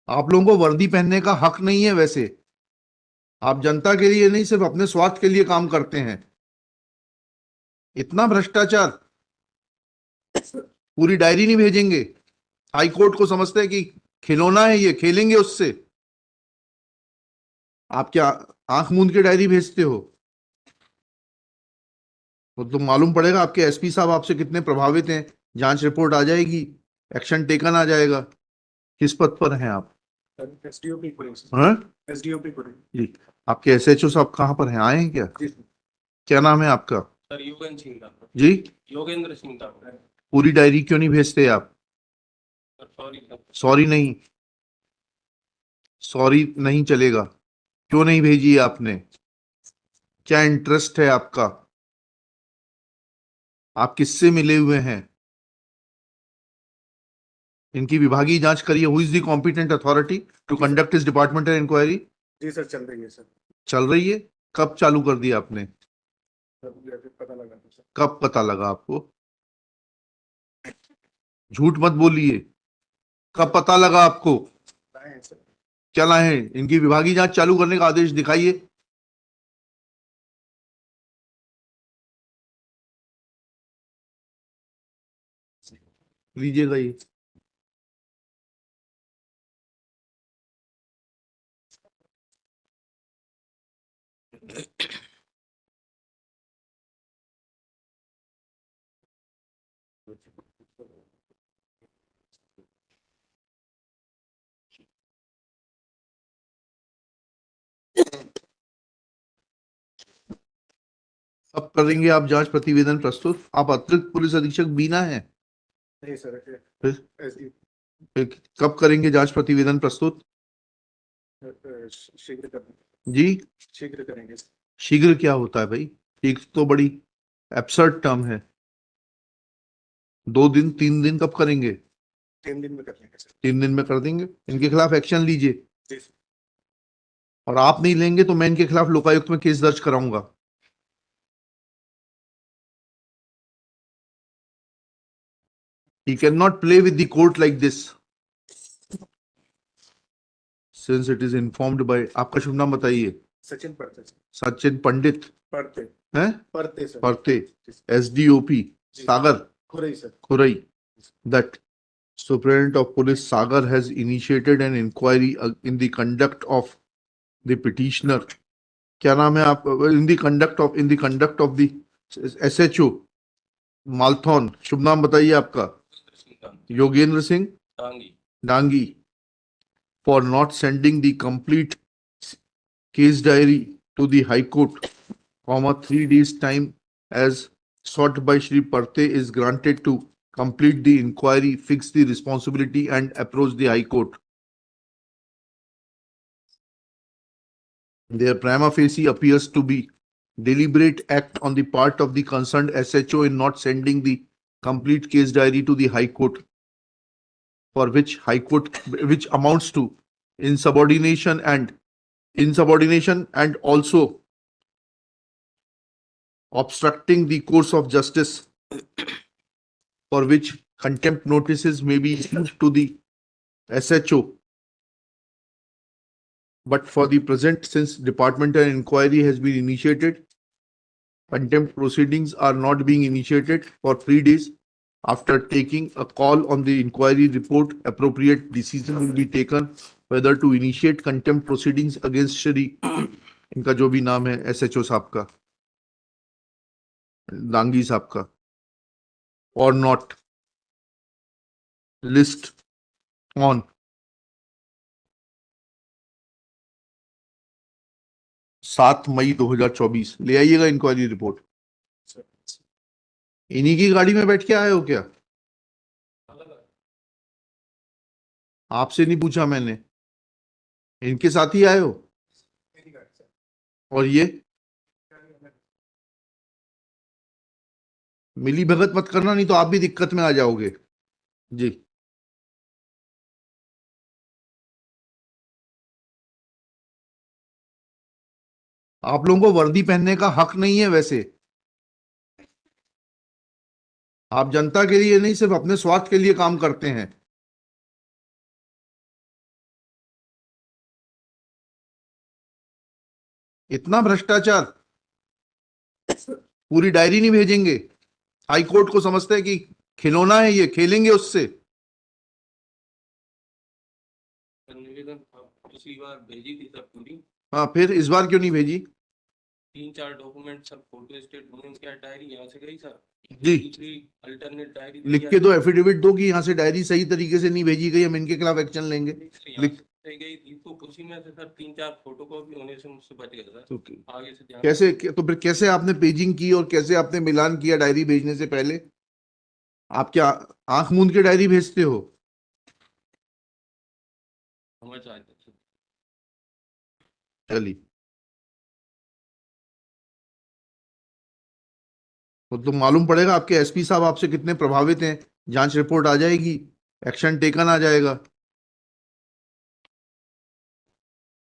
आप लोगों को वर्दी पहनने का हक नहीं है। वैसे आप जनता के लिए नहीं, सिर्फ अपने स्वार्थ के लिए काम करते हैं। इतना भ्रष्टाचार। पूरी डायरी नहीं भेजेंगे? हाई कोर्ट को समझते हैं कि खिलौना है, ये खेलेंगे उससे? आप क्या आंख मूंद के डायरी भेजते हो? तो मालूम पड़ेगा आपके एसपी साहब आपसे कितने प्रभावित हैं। जांच रिपोर्ट आ जाएगी, एक्शन टेकन आ जाएगा। किस पद पर हैं आप? एसडीओपी हाँ एसडीओपी जी। आपके एसएचओ साहब कहाँ पर हैं, आए हैं क्या? क्या नाम है आपका? सर योगेंद्र सिंह था जी। योगेंद्र सिंह था। पूरी डायरी क्यों नहीं भेजते आप? सॉरी सॉरी नहीं, सॉरी नहीं चलेगा। क्यों नहीं भेजी है आपने? क्या इंटरेस्ट है आपका? आप किससे मिले हुए हैं? इनकी विभागीय जांच करिए। Who is the competent authority to conduct this departmental inquiry? जी सर, चल रही है सर। चल रही है? कब चालू कर दिया आपने? पता लगा सर। कब पता लगा आपको? झूठ मत बोलिए। कब पता लगा आपको? क्या लाए हैं? इनकी विभागीय जांच चालू करने का आदेश दिखाइए। लीजिएगा ये। अब करेंगे आप जांच प्रतिवेदन प्रस्तुत? आप अतिरिक्त पुलिस अधीक्षक बीना है? नहीं सर, फिर कब करेंगे जांच प्रतिवेदन प्रस्तुत? शीघ्र करेंगे। जी। शीघ्र करेंगे। शीघ्र क्या होता है भाई? एक तो बड़ी एब्सर्ड टर्म है। 2 दिन 3 दिन कब करेंगे? 3 दिन में कर लेंगे सर। 3 दिन में कर देंगे। इनके खिलाफ एक्शन लीजिए। जी सर। और आप नहीं लेंगे तो मैं इनके खिलाफ लोकायुक्त में केस दर्ज कराऊंगा। He cannot play with the court like this. Since it is informed by, आपका शुभ नाम बताइए। सचिन पढ़ते सचिन पंडित पढ़ते हैं? पढ़ते सर। परते, SDOP Sagar Khurai sir. Khurai, that Superintendent of Police Sagar has initiated an inquiry in the conduct of the petitioner. क्या नाम है आप? in the conduct of the SHO Malthone. शुभ नाम बताइए आपका। Yogendra Singh Dangi, for not sending the complete case diary to the High Court, 3 days time as sought by Shri Parte is granted to complete the inquiry, fix the responsibility and approach the High Court. Their prima facie appears to be deliberate act on the part of the concerned SHO in not sending the complete case diary to the High Court, for which which amounts to insubordination and also obstructing the course of justice, for which contempt notices may be issued to the SHO. But for the present, since departmental inquiry has been initiated, contempt proceedings are not being initiated for 3 days. After taking a call on the inquiry report, appropriate decision will be taken whether to initiate contempt proceedings against Shri, इनका जो भी नाम है SHO साहब का, दांगी साहब का, or not. List on 7 मई 2024। ले आइएगा इंक्वायरी रिपोर्ट। इन्हीं की गाड़ी में बैठ के आए हो क्या? आपसे नहीं पूछा मैंने, इनके साथ ही आए हो? और ये मिली भगत मत करना, नहीं तो आप भी दिक्कत में आ जाओगे। जी। आप लोगों को वर्दी पहनने का हक नहीं है। वैसे आप जनता के लिए नहीं, सिर्फ अपने स्वार्थ के लिए काम करते हैं। इतना भ्रष्टाचार, पूरी डायरी नहीं भेजेंगे? हाई कोर्ट को समझते हैं कि खिलौना है, ये खेलेंगे उससे? निवेदन पिछली बार भेजी थी सर पूरी, हाँ, फिर इस बार क्यों नहीं भेजी? 3-4 डॉक्यूमेंट सब, फोटो स्टेट वुमेन्स क्या डायरी यहाँ से गई सर, जी, दूसरी अल्टरनेट डायरी लिख के दो, एफिडेविट दो कि यहाँ से डायरी सही तरीके से नहीं भेजी गई, हम इनके खिलाफ एक्शन लेंगे। लिख गई थी, तो उसी में से सर 3-4 फोटो कॉपी होने से मुझसे बच गया सर। तो आगे से ध्यान कैसे, तो फिर कैसे आपने पेजिंग की और कैसे आपने मिलान किया डायरी भेजने से पहले? आप क्या आंख मूंद के डायरी भेजते हो? समझ आए सर। चलिए, तो मालूम पड़ेगा आपके एसपी साहब आपसे कितने प्रभावित हैं, जांच रिपोर्ट आ जाएगी, एक्शन टेकन आ जाएगा।